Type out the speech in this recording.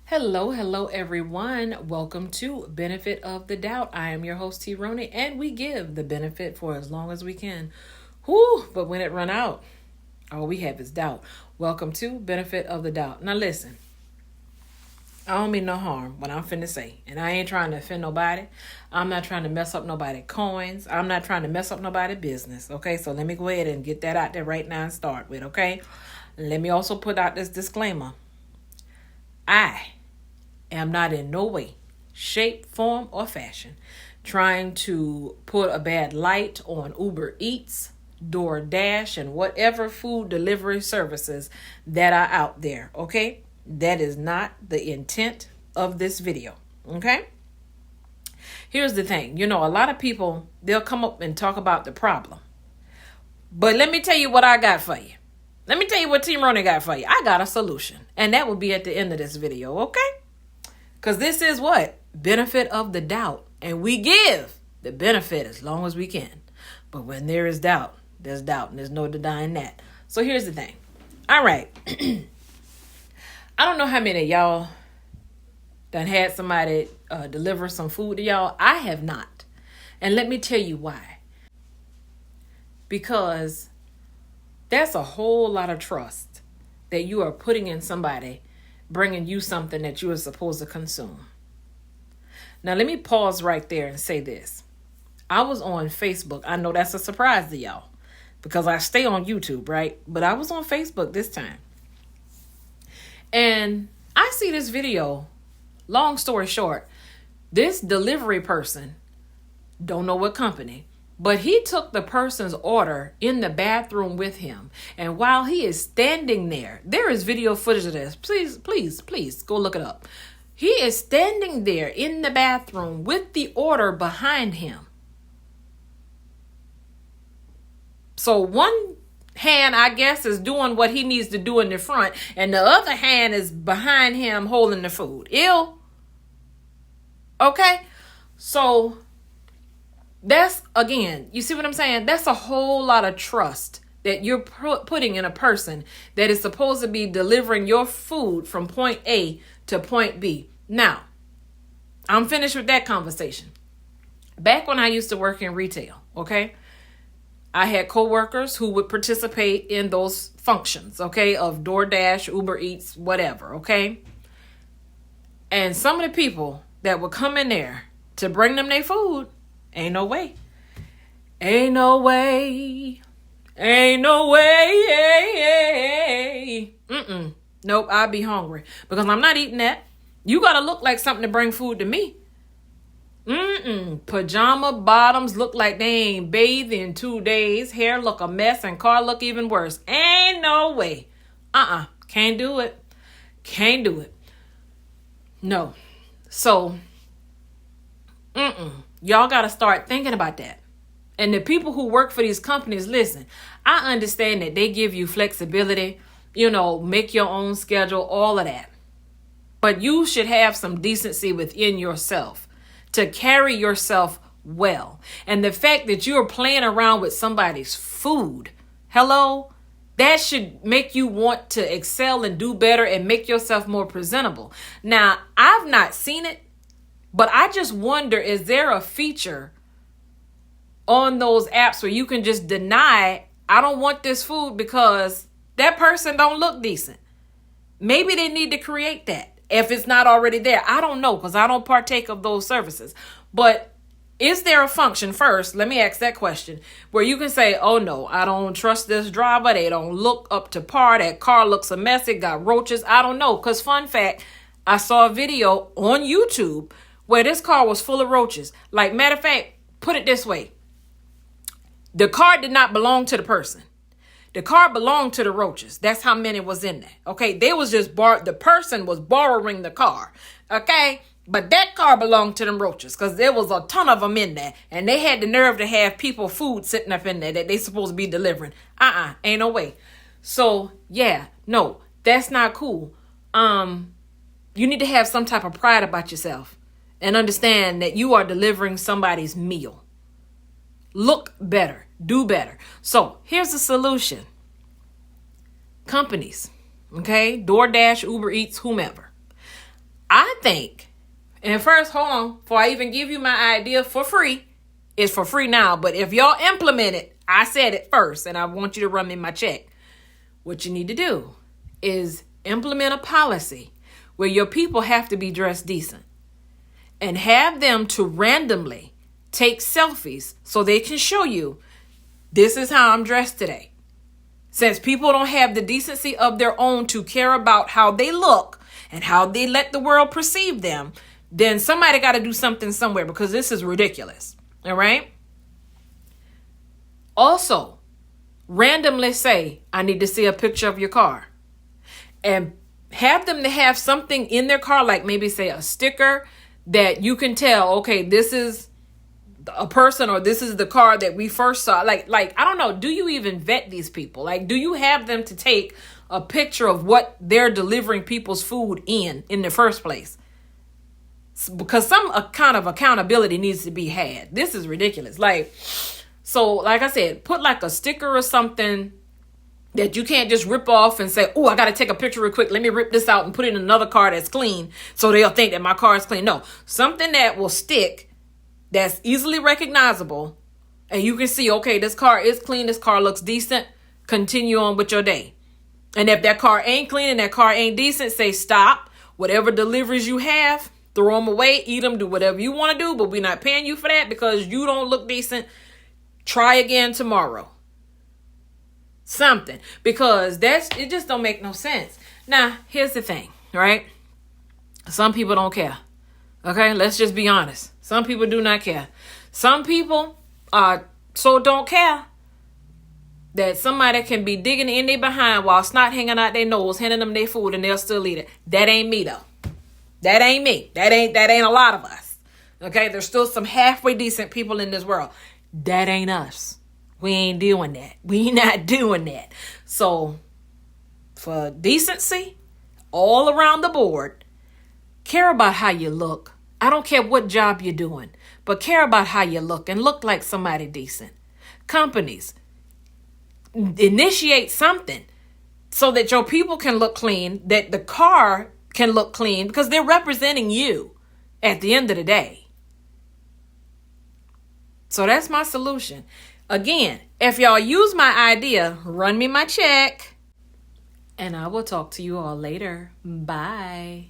Hello, everyone. Welcome to Benefit of the Doubt. I am your host, T. Roney, and we give the benefit for as long as we can. But when it run out, all we have is doubt. Welcome to Benefit of the Doubt. Now listen, I don't mean no harm what I'm finna say, and I ain't trying to offend nobody. I'm not trying to mess up nobody's coins. I'm not trying to mess up nobody's business, okay? So let me go ahead and get that out there right now and start with, okay? Let me also put out this disclaimer. I am not in no way, shape, form, or fashion trying to put a bad light on Uber Eats, DoorDash, and whatever food delivery services that are out there, okay? That is not the intent of this video, okay? Here's the thing. A lot of people, they'll come up and talk about the problem. But let me tell you what I got for you. Let me tell you what Team Roney got for you. I got a solution. And that will be at the end of this video, okay? Because this is what? Benefit of the doubt. And we give the benefit as long as we can. But when there is doubt, there's doubt. And there's no denying that. So here's the thing. All right. I don't know how many of y'all done had somebody deliver some food to y'all. I have not. And let me tell you why. Because that's a whole lot of trust that you are putting in somebody bringing you something that you are supposed to consume. Now, let me pause right there and say this. I was on Facebook. I know that's a surprise to y'all because I stay on YouTube, right? But I was on Facebook this time. And I see this video. Long story short, this delivery person, don't know what company, but he took the person's order in the bathroom with him. And while he is standing there is video footage of this. Please go look it up. He is standing there in the bathroom with the order behind him. So one hand, I guess, is doing what he needs to do in the front. And the other hand is behind him holding the food. Ew. Okay? So that's, again, you see what I'm saying? That's a whole lot of trust that you're putting in a person that is supposed to be delivering your food from point A to point B. Now, I'm finished with that conversation. Back when I used to work in retail, okay, I had coworkers who would participate in those functions, okay, of DoorDash, Uber Eats, whatever, okay? And some of the people that would come in there to bring them their food, ain't no way. Ain't no way. Ain't no way. Nope, I'd be hungry because I'm not eating that. You got to look like something to bring food to me. Pajama bottoms look like they ain't bathed in 2 days. Hair look a mess and car look even worse. Ain't no way. Can't do it. Can't do it. No. So, y'all got to start thinking about that. And the people who work for these companies, listen, I understand that they give you flexibility, make your own schedule, all of that. But you should have some decency within yourself to carry yourself well. And the fact that you're playing around with somebody's food, hello, that should make you want to excel and do better and make yourself more presentable. Now, I've not seen it, but I just wonder, is there a feature on those apps where you can just deny, I don't want this food because that person don't look decent? Maybe they need to create that if it's not already there. I don't know because I don't partake of those services. But is there a function, first, let me ask that question, where you can say, oh no, I don't trust this driver. They don't look up to par. That car looks a mess. It got roaches. I don't know. Because fun fact, I saw a video on YouTube where this car was full of roaches. Like, matter of fact, put it this way. The car did not belong to the person. The car belonged to the roaches. That's how many was in there. Okay. They was just the person was borrowing the car. Okay. But that car belonged to them roaches because there was a ton of them in there. And they had the nerve to have people food sitting up in there that they supposed to be delivering. Ain't no way. So yeah, no, that's not cool. You need to have some type of pride about yourself and understand that you are delivering somebody's meal. Look better. Do better. So here's the solution. Companies, okay? DoorDash, Uber Eats, whomever. I think, and first, hold on, before I even give you my idea for free, it's for free now, but if y'all implement it, I said it first, and I want you to run me my check. What you need to do is implement a policy where your people have to be dressed decent and have them to randomly take selfies so they can show you, this is how I'm dressed today. Since people don't have the decency of their own to care about how they look and how they let the world perceive them, then somebody got to do something somewhere, because this is ridiculous. All right. Also, randomly say, I need to see a picture of your car, and have them to have something in their car, like maybe say a sticker that you can tell, okay, this is a person, or this is the car that we first saw. Like, I don't know. Do you even vet these people? Like, do you have them to take a picture of what they're delivering people's food in the first place? Because some kind of accountability needs to be had. This is ridiculous. So like I said, put like a sticker or something that you can't just rip off and say, oh, I got to take a picture real quick. Let me rip this out and put it in another car that's clean, so they'll think that my car is clean. No, something that will stick, that's easily recognizable, and you can see, okay, this car is clean. This car looks decent. Continue on with your day. And if that car ain't clean and that car ain't decent, say stop. Whatever deliveries you have, throw them away, eat them, do whatever you want to do, but we're not paying you for that because you don't look decent. Try again tomorrow. Something, because it just don't make no sense. Now, here's the thing, right? Some people don't care. Okay, let's just be honest. Some people do not care. Some people so don't care that somebody can be digging in their behind while snot hanging out their nose, handing them their food, and they'll still eat it. That ain't me though. That ain't me. That ain't a lot of us. Okay, there's still some halfway decent people in this world. That ain't us. We ain't doing that. We not doing that. So for decency, all around the board, care about how you look. I don't care what job you're doing, but care about how you look and look like somebody decent. Companies, initiate something so that your people can look clean, that the car can look clean, because they're representing you at the end of the day. So that's my solution. Again, if y'all use my idea, run me my check, and I will talk to you all later. Bye.